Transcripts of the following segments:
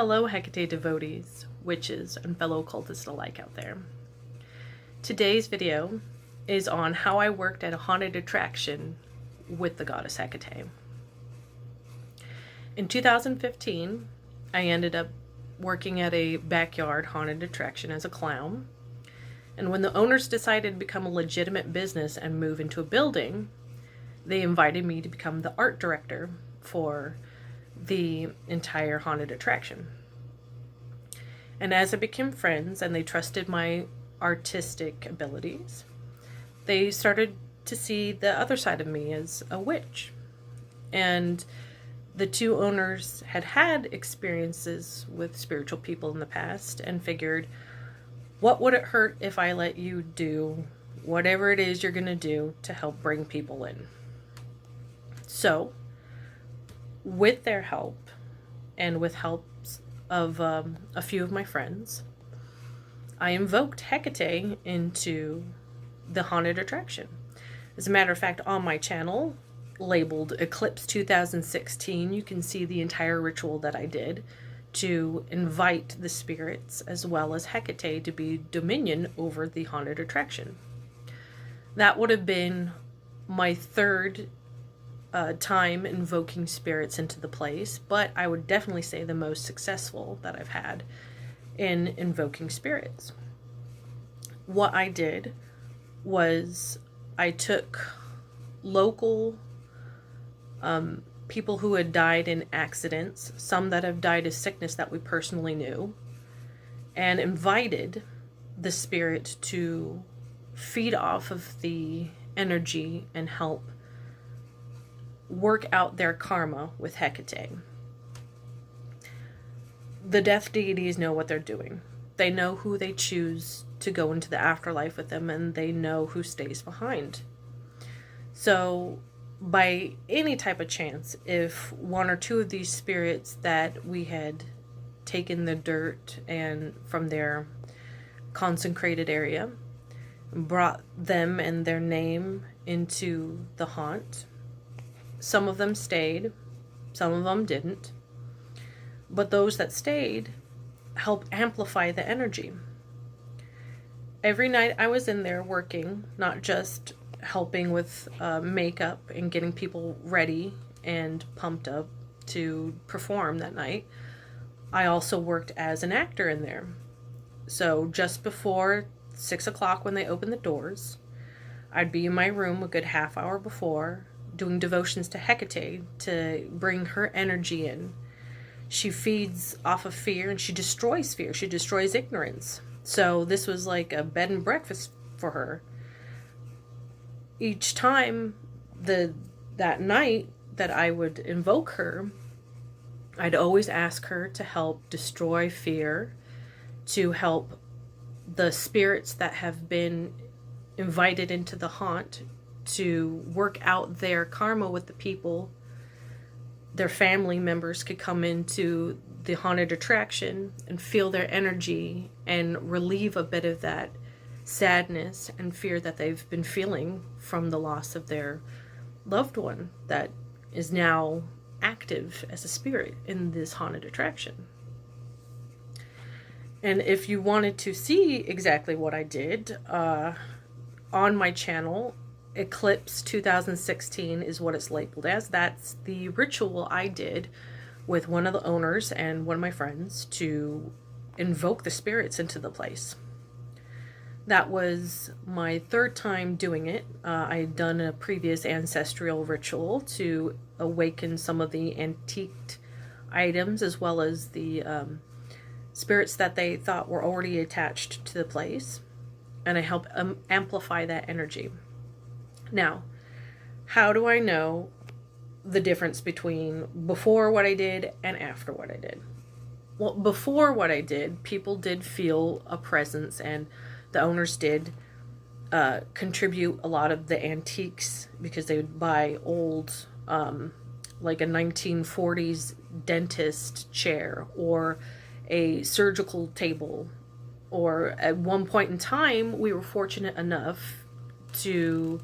Hello, Hecate devotees, witches, and fellow cultists alike out there. Today's video is on how I worked at a haunted attraction with the goddess Hecate. In 2015, I ended up working at a backyard haunted attraction as a clown. And when the owners decided to become a legitimate business and move into a building, they invited me to become the art director for the entire haunted attraction. And as I became friends and they trusted my artistic abilities, they started to see the other side of me as a witch. And the two owners had had experiences with spiritual people in the past and figured, what would it hurt if I let you do whatever it is you're going to do to help bring people in? So, with their help and with helps of a few of my friends, I invoked Hecate into the haunted attraction. As a matter of fact, on my channel, labeled Eclipse 2016, you can see the entire ritual that I did to invite the spirits as well as Hecate to be dominion over the haunted attraction. That would have been my third time invoking spirits into the place, but I would definitely say the most successful that I've had in invoking spirits. What I did was I took local people who had died in accidents, some that have died of sickness that we personally knew, and invited the spirit to feed off of the energy and help work out their karma with Hecate. The death deities know what they're doing. They know who they choose to go into the afterlife with them, and they know who stays behind. So, by any type of chance, if one or two of these spirits that we had taken the dirt and from their consecrated area, brought them and their name into the haunt, some of them stayed, some of them didn't. But those that stayed helped amplify the energy. Every night I was in there working, not just helping with makeup and getting people ready and pumped up to perform that night. I also worked as an actor in there. So just before 6 o'clock when they opened the doors, I'd be in my room a good half hour before, doing devotions to Hecate to bring her energy in. She feeds off of fear and she destroys fear. She destroys ignorance. So this was like a bed and breakfast for her. Each time that night that I would invoke her, I'd always ask her to help destroy fear, to help the spirits that have been invited into the haunt to work out their karma with the people. Their family members could come into the haunted attraction and feel their energy and relieve a bit of that sadness and fear that they've been feeling from the loss of their loved one that is now active as a spirit in this haunted attraction. And if you wanted to see exactly what I did, on my channel, Eclipse 2016 is what it's labeled as. That's the ritual I did with one of the owners and one of my friends to invoke the spirits into the place. That was my third time doing it. I had done a previous ancestral ritual to awaken some of the antiqued items as well as the spirits that they thought were already attached to the place. And I helped amplify that energy. Now, how do I know the difference between before what I did and after what I did? Well, before what I did, people did feel a presence, and the owners did contribute a lot of the antiques because they would buy old, like a 1940s dentist chair or a surgical table. Or at one point in time, we were fortunate enough to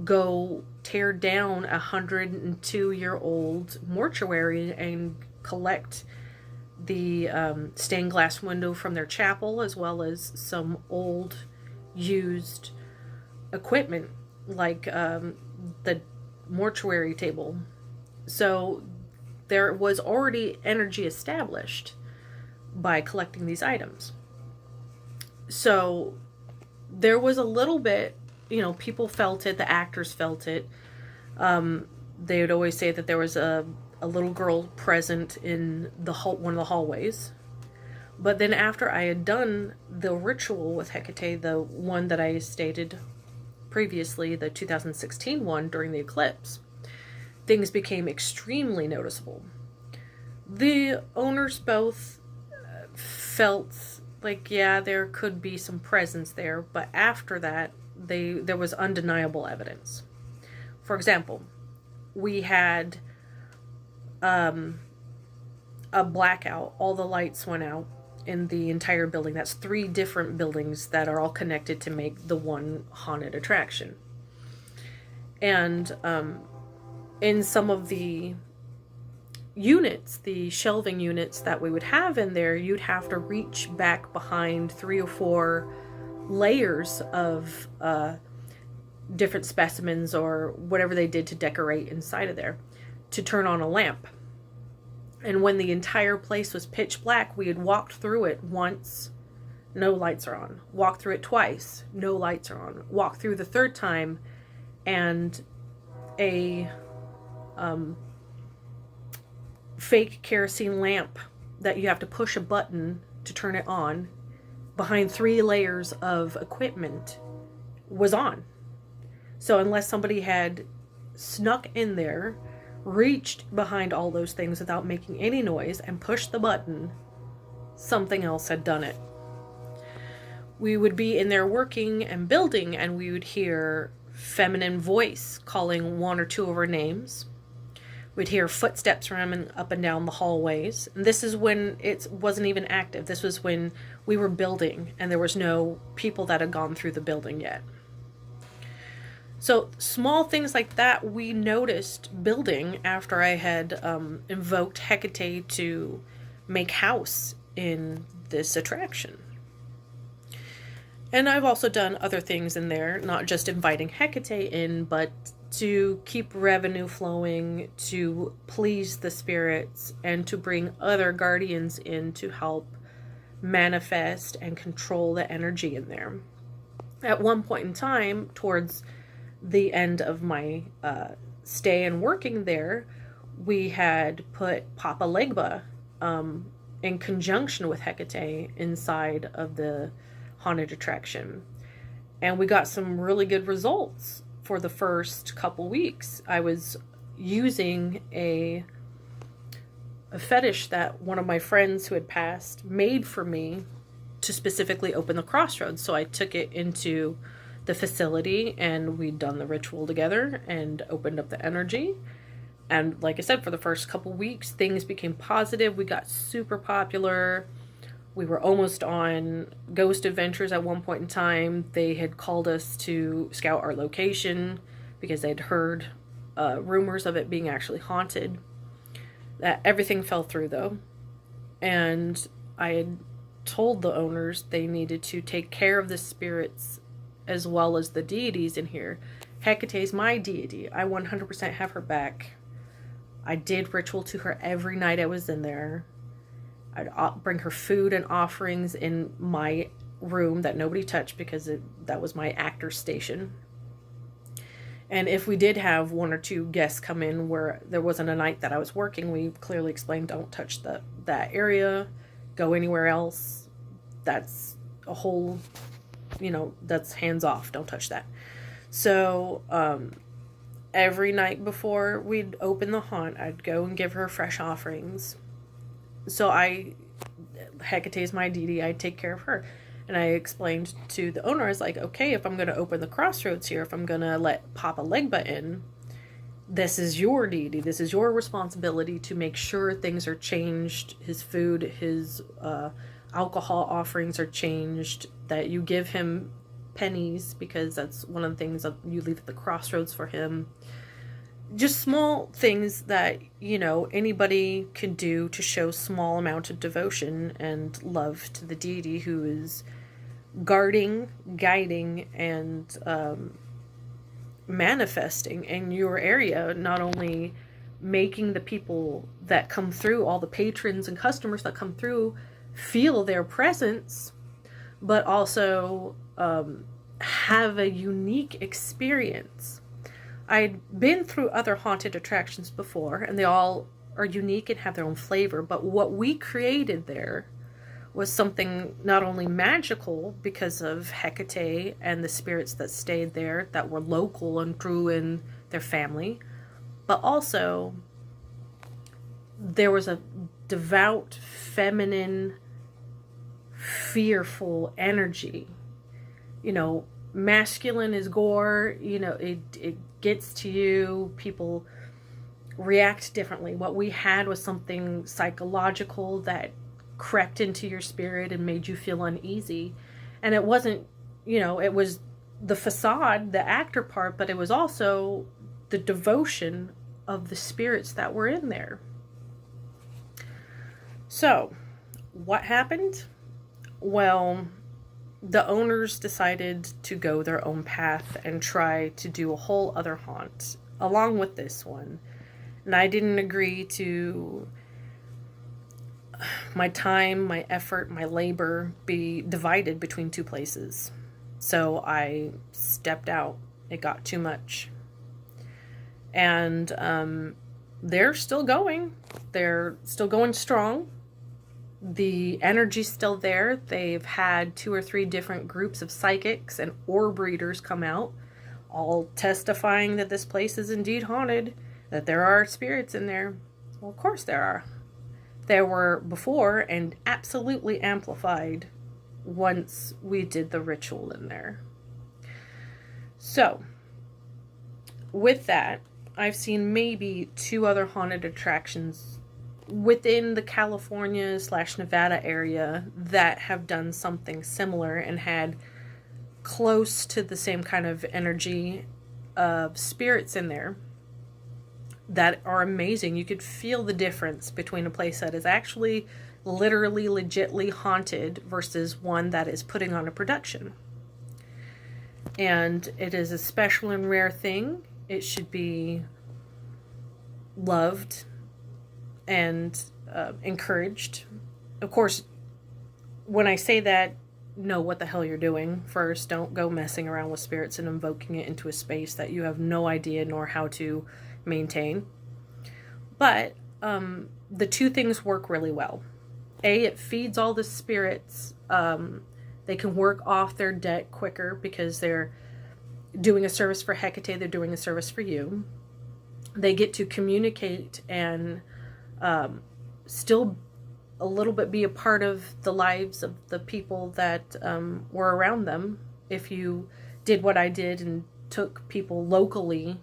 go tear down a 102-year-old mortuary and collect the stained glass window from their chapel, as well as some old used equipment like the mortuary table. So there was already energy established by collecting these items. So there was a little bit, people felt it, the actors felt it. They would always say that there was a little girl present in one of the hallways. But then after I had done the ritual with Hecate, the one that I stated previously, the 2016 one during the eclipse, things became extremely noticeable. The owners both felt like, yeah, there could be some presence there, but after that, there was undeniable evidence. For example, we had a blackout. All the lights went out in the entire building. That's 3 different buildings that are all connected to make the one haunted attraction. And in some of the units, the shelving units that we would have in there, you'd have to reach back behind 3 or 4 layers of different specimens or whatever they did to decorate inside of there to turn on a lamp. And when the entire place was pitch black, we had walked through it once, no lights are on. Walked through it twice, no lights are on. Walked through the 3rd time, and a fake kerosene lamp that you have to push a button to turn it on behind 3 layers of equipment was on. So unless somebody had snuck in there, reached behind all those things without making any noise, and pushed the button, something else had done it. We would be in there working and building, and we would hear feminine voice calling 1 or 2 of our names. We'd hear footsteps running up and down the hallways. And this is when it wasn't even active. This was when we were building and there was no people that had gone through the building yet. So small things like that we noticed building after I had invoked Hecate to make house in this attraction. And I've also done other things in there, not just inviting Hecate in, but to keep revenue flowing, to please the spirits, and to bring other guardians in to help manifest and control the energy in there. At one point in time, towards the end of my stay and working there, we had put Papa Legba in conjunction with Hecate inside of the haunted attraction. And we got some really good results for the first couple weeks. I was using a fetish that one of my friends who had passed made for me to specifically open the crossroads. So I took it into the facility and we'd done the ritual together and opened up the energy. And like I said, for the first couple weeks, things became positive. We got super popular. We were almost on Ghost Adventures at one point in time. They had called us to scout our location because they'd heard rumors of it being actually haunted. That everything fell through though. And I had told the owners they needed to take care of the spirits as well as the deities in here. Hecate's my deity. I 100% have her back. I did ritual to her every night I was in there. I'd bring her food and offerings in my room that nobody touched because that was my actor station. And if we did have 1 or 2 guests come in where there wasn't a night that I was working, we clearly explained, don't touch that area, go anywhere else. That's a whole, that's hands off, don't touch that. So every night before we'd open the haunt, I'd go and give her fresh offerings. So Hecate is my deity, I take care of her. And I explained to the owner, I was like, okay, if I'm going to open the crossroads here, if I'm going to let Papa Legba in, this is your deity. This is your responsibility to make sure things are changed. His food, his alcohol offerings are changed, that you give him pennies because that's one of the things that you leave at the crossroads for him. just small things that, anybody can do to show small amount of devotion and love to the deity who is guarding, guiding, and manifesting in your area, not only making the people that come through, all the patrons and customers that come through, feel their presence, but also have a unique experience. I'd been through other haunted attractions before, and they all are unique and have their own flavor, but what we created there was something not only magical because of Hecate and the spirits that stayed there that were local and drew in their family, but also there was a devout, feminine, fearful energy. Masculine is gore, it gets to you, people react differently. What we had was something psychological that crept into your spirit and made you feel uneasy. And it wasn't, it was the facade, the actor part, but it was also the devotion of the spirits that were in there. So, what happened? Well, the owners decided to go their own path and try to do a whole other haunt along with this one. And I didn't agree to my time, my effort, my labor be divided between two places. So I stepped out. It got too much. And they're still going. They're still going strong. The energy's still there. They've had 2 or 3 different groups of psychics and orb readers come out, all testifying that this place is indeed haunted, that there are spirits in there. Well, of course there are. There were before and absolutely amplified once we did the ritual in there. So, with that, I've seen maybe 2 other haunted attractions within the California/Nevada area that have done something similar and had close to the same kind of energy of spirits in there that are amazing. You could feel the difference between a place that is actually literally legitly haunted versus one that is putting on a production. And it is a special and rare thing. It should be loved and encouraged. Of course, when I say that, know what the hell you're doing first. Don't go messing around with spirits and invoking it into a space that you have no idea nor how to maintain. But the 2 things work really well. A, it feeds all the spirits. They can work off their debt quicker because they're doing a service for Hecate, they're doing a service for you. They get to communicate and still a little bit be a part of the lives of the people that were around them. If you did what I did and took people locally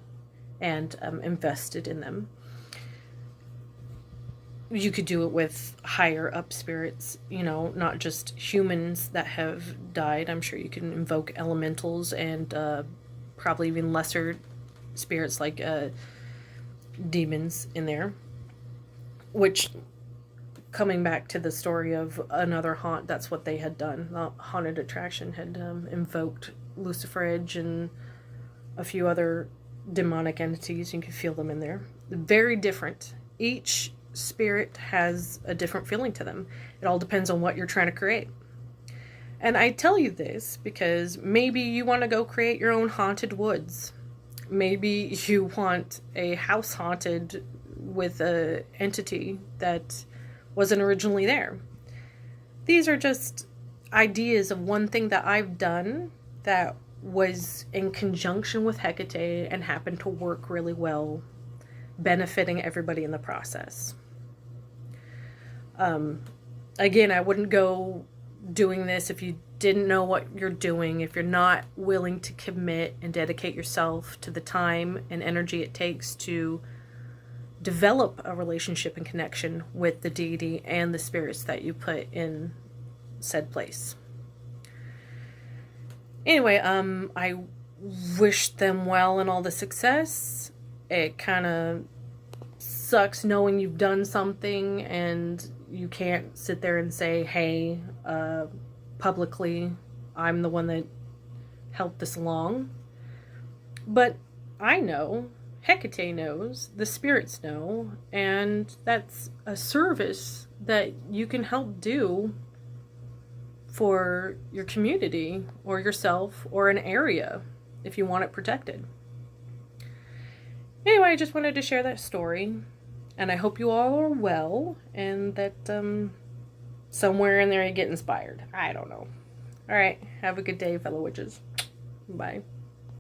and invested in them. You could do it with higher up spirits, not just humans that have died. I'm sure you can invoke elementals and probably even lesser spirits like demons in there. Which, coming back to the story of another haunt, that's what they had done. The haunted attraction had invoked Luciferage and a few other demonic entities. You can feel them in there. Very different. Each spirit has a different feeling to them. It all depends on what you're trying to create. And I tell you this because maybe you want to go create your own haunted woods. Maybe you want a house haunted with an entity that wasn't originally there. These are just ideas of one thing that I've done that was in conjunction with Hecate and happened to work really well, benefiting everybody in the process. Again, I wouldn't go doing this if you didn't know what you're doing, if you're not willing to commit and dedicate yourself to the time and energy it takes to develop a relationship and connection with the deity and the spirits that you put in said place. Anyway, I wish them well in all the success, it kind of sucks knowing you've done something and you can't sit there and say, hey, publicly, I'm the one that helped this along. But I know, Hecate knows, the spirits know, and that's a service that you can help do for your community or yourself or an area if you want it protected. Anyway, I just wanted to share that story, and I hope you all are well and that somewhere in there you get inspired. I don't know. All right, have a good day, fellow witches. Bye.